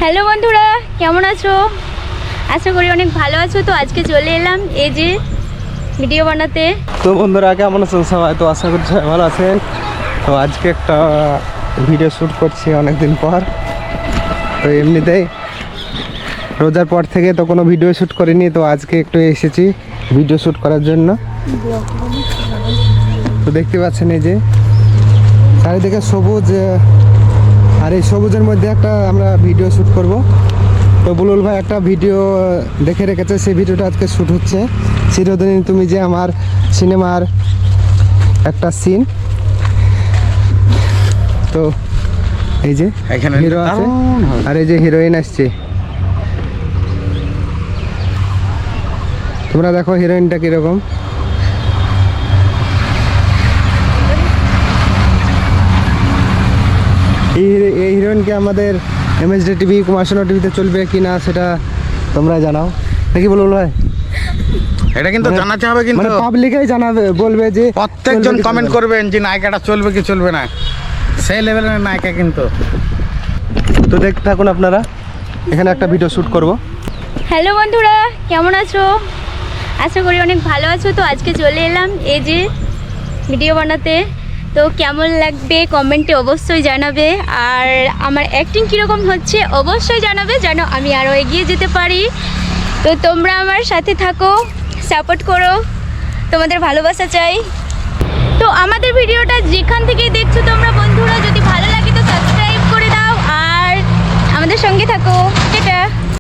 Hello বন্ধুরা, কেমন আছো? আশা করি অনেক ভালো আছো। তো আজকে চলে এলাম এই যে ভিডিও বানাতে। তো বন্ধুরা কেমন আছেন সবাই? তো আশা করছি সবাই ভালো আছেন। তো আজকে একটা ভিডিও শ্যুট করছি অনেকদিন পর। তো এমনিতেই রোজার পর থেকে তো কোনো ভিডিও শ্যুট করিনি, তো আজকে একটু এসেছি ভিডিও শ্যুট করার জন্য। তো দেখতে পাচ্ছেন এই যে চারিদিকে সবুজ, আর এই সবুজের মধ্যে একটা আমরা ভিডিও শ্যুট করব। তো বুলুল ভাই একটা ভিডিও দেখে রেখেছে, সেই ভিডিওটা আজকে শ্যুট হচ্ছে। চিরদিন তুমি যে আমার সিনেমার একটা সিন। তো এই যে এখানে হিরো আছে আর এই যে হিরোইন আসছে। তোমরা দেখো হিরোইনটা কিরকম। এই হিরোইনকে আমাদের এমএসডি টিভি, কুমারশোনা টিভিতে চলবে কি না সেটা তোমরা জানাও, নাকি বলবো ভাই? এটা কিন্তু জানাতে হবে, কিন্তু মানে পাবলিকই জানাবে, বলবে যে প্রত্যেকজন কমেন্ট করবেন যে নায়িকাটা চলবে কি চলবে না, সেই লেভেলের নায়িকা কিন্তু। তো দেখতে থাকুন আপনারা, এখানে একটা ভিডিও শ্যুট করব। হ্যালো বন্ধুরা, কেমন আছো? আশা করি অনেক ভালো আছো। তো আজকে চলে এলাম এই যে ভিডিও বানাতে। তো কেমন লাগবে কমেন্টে অবশ্যই জানাবে, আর আমার অ্যাক্টিং কীরকম হচ্ছে অবশ্যই জানাবে, যেন আমি আরও এগিয়ে যেতে পারি। তো তোমরা আমার সাথে থাকো, সাপোর্ট করো, তোমাদের ভালোবাসা চাই। তো আমাদের ভিডিওটা যেখান থেকেই দেখছো তোমরা বন্ধুরা, যদি ভালো লাগে তো সাবস্ক্রাইব করে দাও আর আমাদের সঙ্গে থাকো। টাটা।